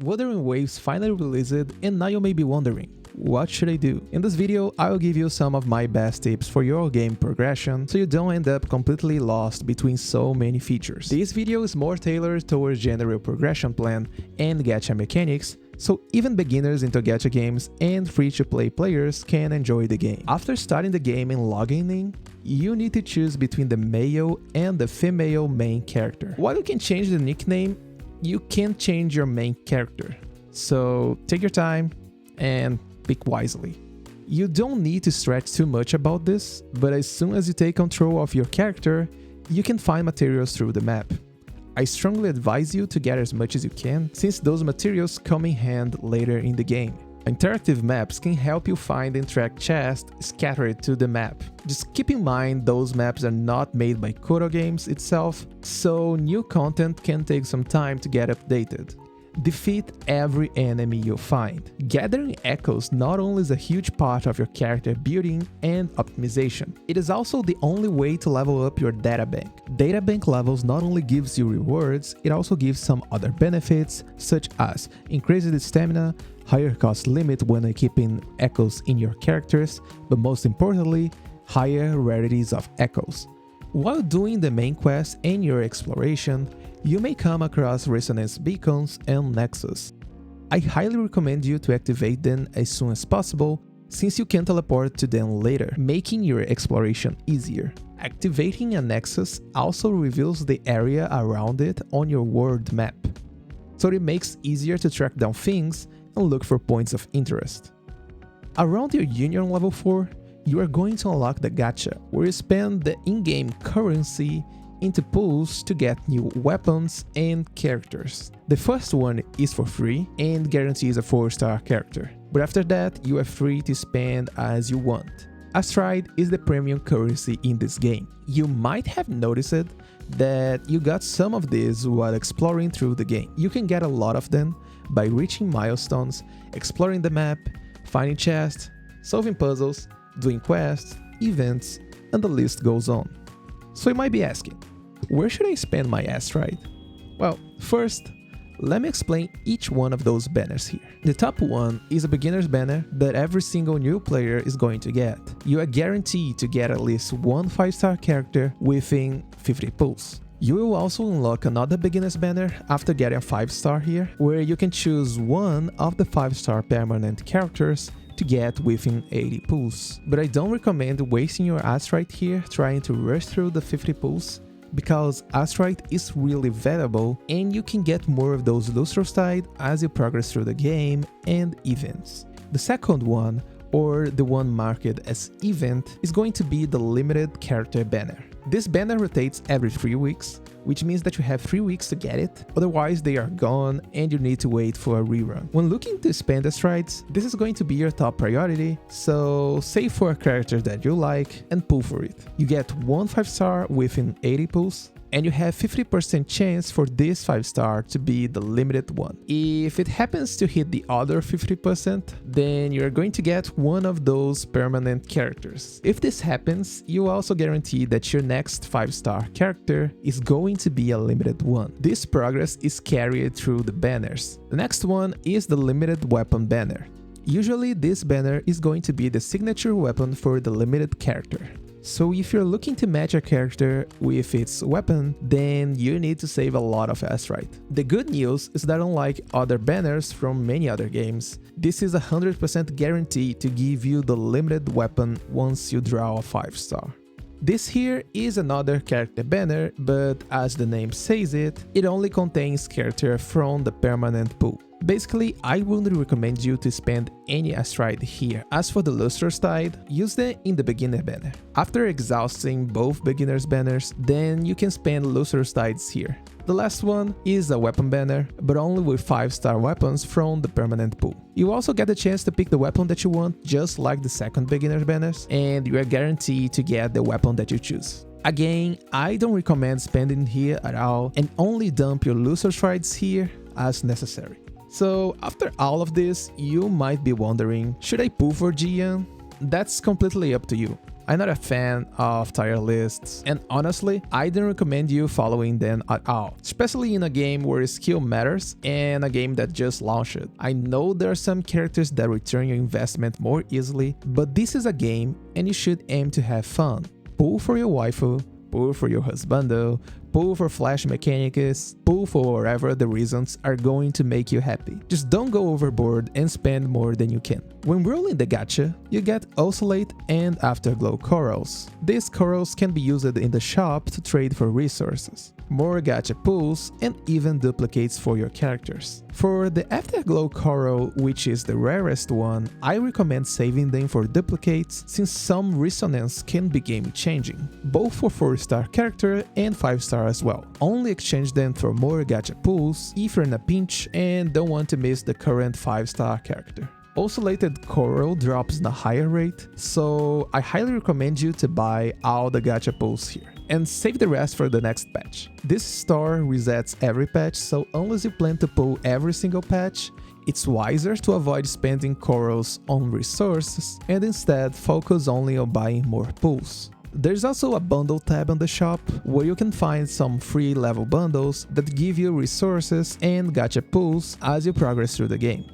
Wuthering Waves finally released, and now you may be wondering, what should I do? In this video, I will give you some of my best tips for your game progression so you don't end up completely lost between so many features. This video is more tailored towards general progression plan and gacha mechanics, so even beginners into gacha games and free-to-play players can enjoy the game. After starting the game and logging in, you need to choose between the male and the female main character. While you can change the nickname, you can't change your main character. So take your time and pick wisely. You don't need to stretch too much about this, but as soon as you take control of your character, you can find materials through the map. I strongly advise you to gather as much as you can, since those materials come in hand later in the game. Interactive maps can help you find and track chests scattered to the map. Just keep in mind those maps are not made by Kodo Games itself, so new content can take some time to get updated. Defeat every enemy you find. Gathering echoes not only is a huge part of your character building and optimization, it is also the only way to level up your databank. Databank levels not only gives you rewards, it also gives some other benefits such as increased stamina, higher cost limit when equipping echoes in your characters, but most importantly, higher rarities of echoes. While doing the main quest and your exploration, you may come across resonance beacons and nexus. I highly recommend you to activate them as soon as possible, since you can teleport to them later, making your exploration easier. Activating a nexus also reveals the area around it on your world map, so it makes it easier to track down things and look for points of interest. Around your Union level 4, you are going to unlock the gacha, where you spend the in-game currency into pools to get new weapons and characters. The first one is for free and guarantees a 4-star character, but after that you are free to spend as you want. Astride is the premium currency in this game. You might have noticed that you got some of these while exploring through the game. You can get a lot of them by reaching milestones, exploring the map, finding chests, solving puzzles, doing quests, events, and the list goes on. So you might be asking, where should I spend my astride? Well, first, let me explain each one of those banners here. The top one is a beginner's banner that every single new player is going to get. You are guaranteed to get at least one 5-star character within 50 pulls. You will also unlock another beginner's banner after getting a 5-star here, where you can choose one of the 5-star permanent characters to get within 80 pulls. But I don't recommend wasting your astride here trying to rush through the 50 pulls, because astride is really valuable and you can get more of those lustroside as you progress through the game and events. The second one, or the one marked as event, is going to be the limited character banner. This banner rotates every 3 weeks, which means that you have 3 weeks to get it, otherwise they are gone and you need to wait for a rerun. When looking to spend astrides, this is going to be your top priority, so save for a character that you like and pull for it. You get one 5-star within 80 pulls, and you have 50% chance for this 5-star to be the limited one. If it happens to hit the other 50%, then you're going to get one of those permanent characters. If this happens, you also guarantee that your next 5-star character is going to be a limited one. This progress is carried through the banners. The next one is the limited weapon banner. Usually this banner is going to be the signature weapon for the limited character. So if you're looking to match a character with its weapon, then you need to save a lot of astride. The good news is that unlike other banners from many other games, this is 100% guaranteed to give you the limited weapon once you draw a 5-star. This here is another character banner, but as the name says it, it only contains character from the permanent pool. Basically, I wouldn't recommend you to spend any astride here. As for the lustroside, use them in the beginner banner. After exhausting both beginners banners, then you can spend lustrosides here. The last one is a weapon banner, but only with 5-star weapons from the permanent pool. You also get the chance to pick the weapon that you want, just like the second beginner banners, and you are guaranteed to get the weapon that you choose. Again, I don't recommend spending here at all, and only dump your lustrosides here as necessary. So after all of this, you might be wondering, should I pull for Gian? That's completely up to you. I'm not a fan of tier lists, and honestly, I don't recommend you following them at all, especially in a game where skill matters and a game that just launched. I know there are some characters that return your investment more easily, but this is a game and you should aim to have fun. Pull for your waifu, pull for your husbando, pull for flash mechanics, pull for whatever the reasons are going to make you happy. Just don't go overboard and spend more than you can. When rolling the gacha, you get Oscillate and Afterglow corals. These corals can be used in the shop to trade for resources, more gacha pulls, and even duplicates for your characters. For the Afterglow coral, which is the rarest one, I recommend saving them for duplicates since some resonance can be game changing, both for 4-star character and 5-star as well. Only exchange them for more gacha pulls if you're in a pinch and don't want to miss the current 5-star character. Oscillated coral drops in a higher rate, so I highly recommend you to buy all the gacha pulls here and save the rest for the next patch. This store resets every patch, so unless you plan to pull every single patch, it's wiser to avoid spending corals on resources and instead focus only on buying more pulls. There's also a bundle tab on the shop where you can find some free level bundles that give you resources and gacha pulls as you progress through the game.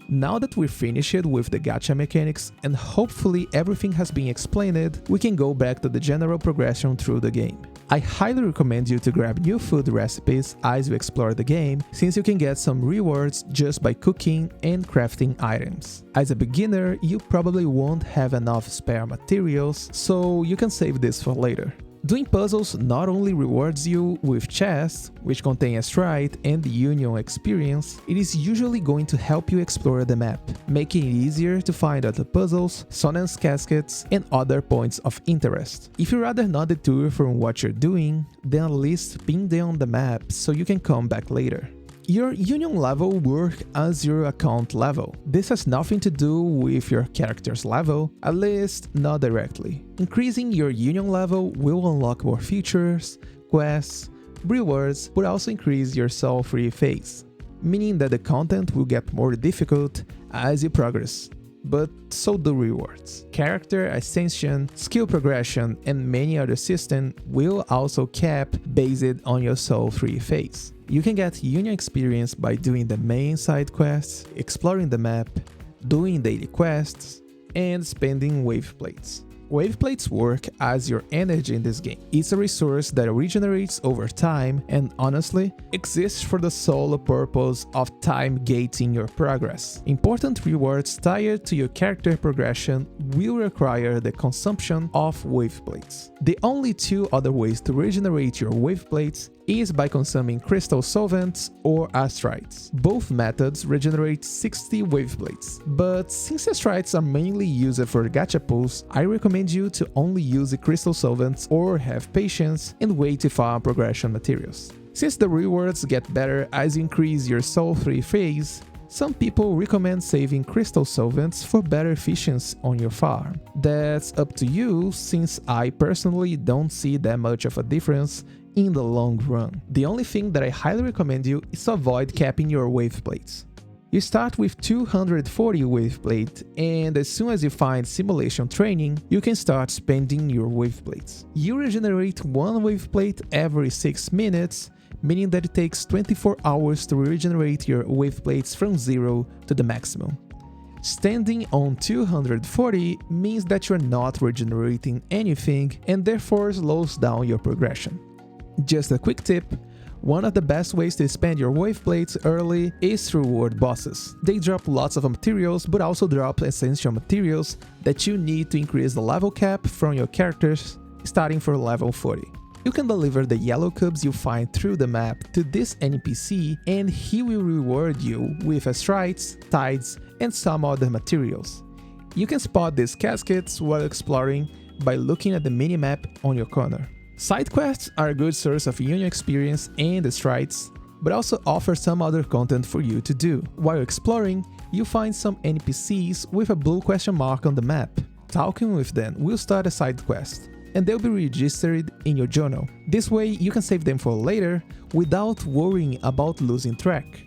Now that we're finished with the gacha mechanics and hopefully everything has been explained, we can go back to the general progression through the game. I highly recommend you to grab new food recipes as you explore the game, since you can get some rewards just by cooking and crafting items. As a beginner, you probably won't have enough spare materials, so you can save this for later. Doing puzzles not only rewards you with chests, which contain a stride and the Union experience, it is usually going to help you explore the map, making it easier to find other puzzles, Sonan's caskets, and other points of interest. If you rather not detour from what you're doing, then at least pin them on the map so you can come back later. Your Union level works as your account level. This has nothing to do with your character's level, at least not directly. Increasing your Union level will unlock more features, quests, rewards, but also increase your soul-free phase, meaning that the content will get more difficult as you progress, but so do rewards. Character ascension, skill progression, and many other systems will also cap based on your soul-free phase. You can get Union experience by doing the main side quests, exploring the map, doing daily quests, and spending wave plates. Wave plates work as your energy in this game. It's a resource that regenerates over time and honestly exists for the sole purpose of time gating your progress. Important rewards tied to your character progression will require the consumption of wave plates. The only two other ways to regenerate your wave plates is by consuming crystal solvents or astrites. Both methods regenerate 60 wave plates, but since astrites are mainly used for gacha pulls, I recommend you to only use the crystal solvents or have patience and wait to farm progression materials. Since the rewards get better as you increase your soul-free phase, some people recommend saving crystal solvents for better efficiency on your farm. That's up to you, since I personally don't see that much of a difference in the long run. The only thing that I highly recommend you is to avoid capping your wave plates. You start with 240 wave plate, and as soon as you find simulation training, you can start spending your wave plates. You regenerate one wave plate every 6 minutes, meaning that it takes 24 hours to regenerate your wave plates from 0 to the maximum. Standing on 240 means that you're not regenerating anything and therefore slows down your progression. Just a quick tip, one of the best ways to spend your wave plates early is through world bosses. They drop lots of materials, but also drop essential materials that you need to increase the level cap from your characters starting for level 40. You can deliver the yellow cubes you find through the map to this NPC and he will reward you with astrites, tides, and some other materials. You can spot these caskets while exploring by looking at the minimap on your corner. Side quests are a good source of Union experience and astrites, but also offer some other content for you to do. While exploring, you find some NPCs with a blue question mark on the map. Talking with them will start a side quest, and they'll be registered in your journal. This way, you can save them for later without worrying about losing track.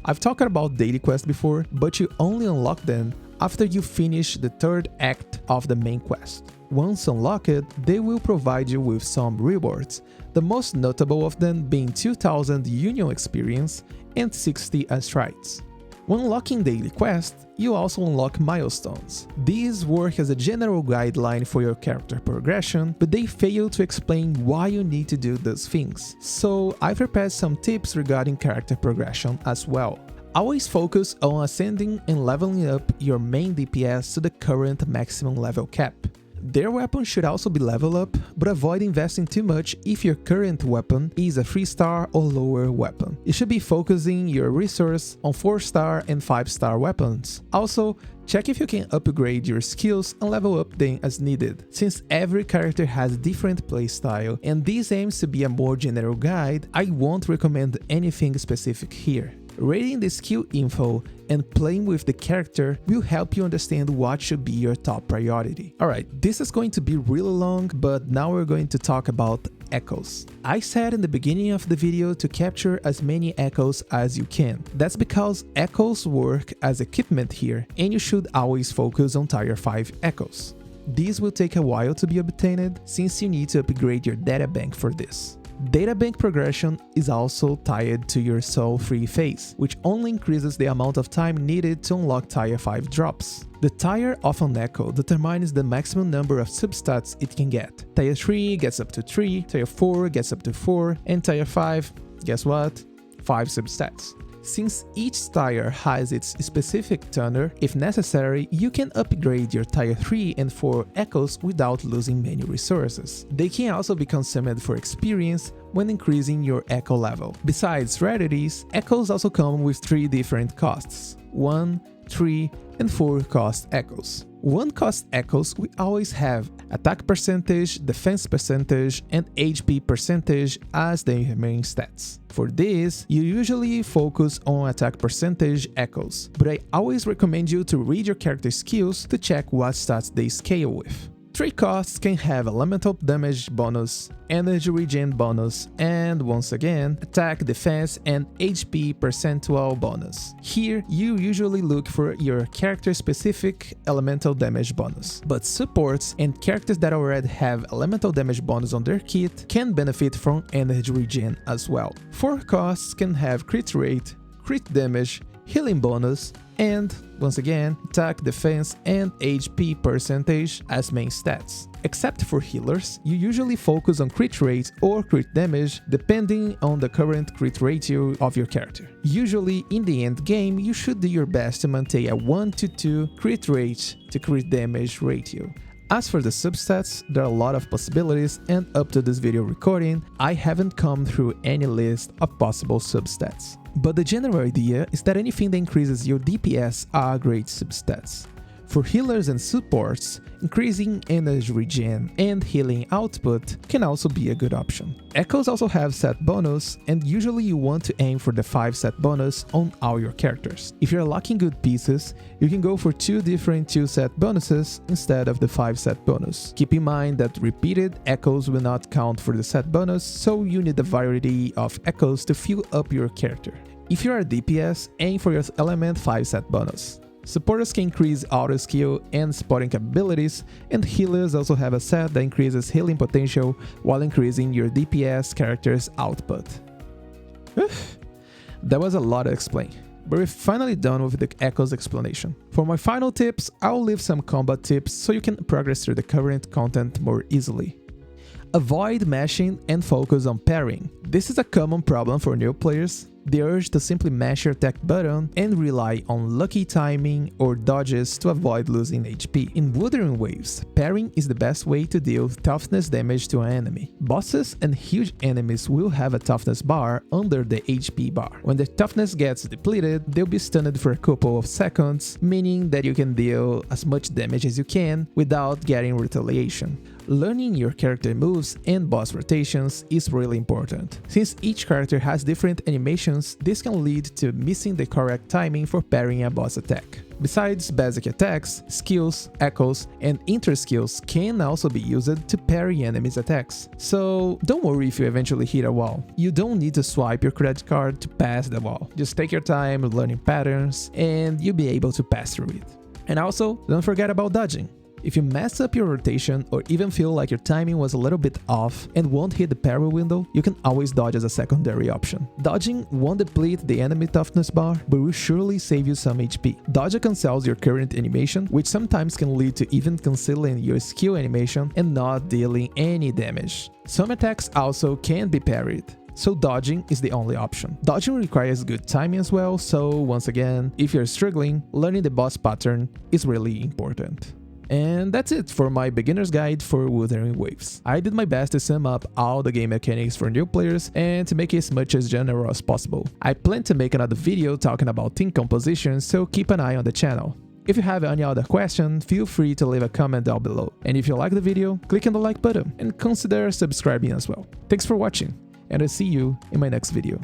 I've talked about daily quests before, but you only unlock them after you finish the third act of the main quest. Once unlocked, they will provide you with some rewards, the most notable of them being 2000 Union experience and 60 astrites. When unlocking daily quests, you also unlock milestones. These work as a general guideline for your character progression, but they fail to explain why you need to do those things. So I prepared some tips regarding character progression as well. Always focus on ascending and leveling up your main DPS to the current maximum level cap. Their weapon should also be leveled up, but avoid investing too much if your current weapon is a 3-star or lower weapon. You should be focusing your resource on 4-star and 5-star weapons. Also, check if you can upgrade your skills and level up them as needed, since every character has a different playstyle, and this aims to be a more general guide. I won't recommend anything specific here. Reading the skill info and playing with the character will help you understand what should be your top priority. Alright, this is going to be really long, but now we're going to talk about echoes. I said in the beginning of the video to capture as many echoes as you can. That's because echoes work as equipment here, and you should always focus on tier 5 echoes. These will take a while to be obtained, since you need to upgrade your databank for this. Databank progression is also tied to your soul free phase, which only increases the amount of time needed to unlock tier 5 drops. The tier of an echo determines the maximum number of substats it can get. Tier 3 gets up to 3, tier 4 gets up to 4, and tier 5, guess what? 5 substats. Since each tier has its specific tuner, if necessary, you can upgrade your tier 3 and 4 echoes without losing many resources. They can also be consumed for experience when increasing your echo level. Besides rarities, echoes also come with 3 different costs: 1, 3, and 4 cost echoes. 1 cost echoes we always have attack percentage, defense percentage, and HP percentage as the main stats. For this, you usually focus on attack percentage echoes, but I always recommend you to read your character skills to check what stats they scale with. 3 costs can have elemental damage bonus, energy regen bonus, and once again, attack, defense, and HP percentile bonus. Here, you usually look for your character-specific elemental damage bonus, but supports and characters that already have elemental damage bonus on their kit can benefit from energy regen as well. 4 costs can have crit rate, crit damage, healing bonus, and, once again, attack, defense, and HP percentage as main stats. Except for healers, you usually focus on crit rate or crit damage depending on the current crit ratio of your character. Usually, in the end game, you should do your best to maintain a 1:2 crit rate to crit damage ratio. As for the substats, there are a lot of possibilities, and up to this video recording, I haven't come through any list of possible substats. But the general idea is that anything that increases your DPS are great substats. For healers and supports, increasing energy regen and healing output can also be a good option. Echoes also have set bonus, and usually you want to aim for the 5 set bonus on all your characters. If you're lacking good pieces, you can go for 2 different 2 set bonuses instead of the 5 set bonus. Keep in mind that repeated echoes will not count for the set bonus, so you need a variety of echoes to fill up your character. If you are a DPS, aim for your element 5 set bonus. Supporters can increase auto skill and spotting capabilities, and healers also have a set that increases healing potential while increasing your DPS character's output. That was a lot to explain, but we're finally done with the echoes explanation. For my final tips, I'll leave some combat tips so you can progress through the current content more easily. Avoid mashing and focus on parrying. This is a common problem for new players. The urge to simply mash your attack button and rely on lucky timing or dodges to avoid losing HP. In Wuthering Waves, parrying is the best way to deal toughness damage to an enemy. Bosses and huge enemies will have a toughness bar under the HP bar. When the toughness gets depleted, they'll be stunned for a couple of seconds, meaning that you can deal as much damage as you can without getting retaliation. Learning your character moves and boss rotations is really important. Since each character has different animations, this can lead to missing the correct timing for parrying a boss attack. Besides basic attacks, skills, echoes, and inter-skills can also be used to parry enemies' attacks. So don't worry if you eventually hit a wall. You don't need to swipe your credit card to pass the wall. Just take your time learning patterns and you'll be able to pass through it. And also, don't forget about dodging. If you mess up your rotation or even feel like your timing was a little bit off and won't hit the parry window, you can always dodge as a secondary option. Dodging won't deplete the enemy toughness bar, but will surely save you some HP. Dodge cancels your current animation, which sometimes can lead to even cancelling your skill animation and not dealing any damage. Some attacks also can be parried, so dodging is the only option. Dodging requires good timing as well, so once again, if you're struggling, learning the boss pattern is really important. And that's it for my beginner's guide for Wuthering Waves. I did my best to sum up all the game mechanics for new players and to make it as much as general as possible. I plan to make another video talking about team composition, so keep an eye on the channel. If you have any other question, feel free to leave a comment down below. And if you like the video, click on the like button and consider subscribing as well. Thanks for watching, and I'll see you in my next video.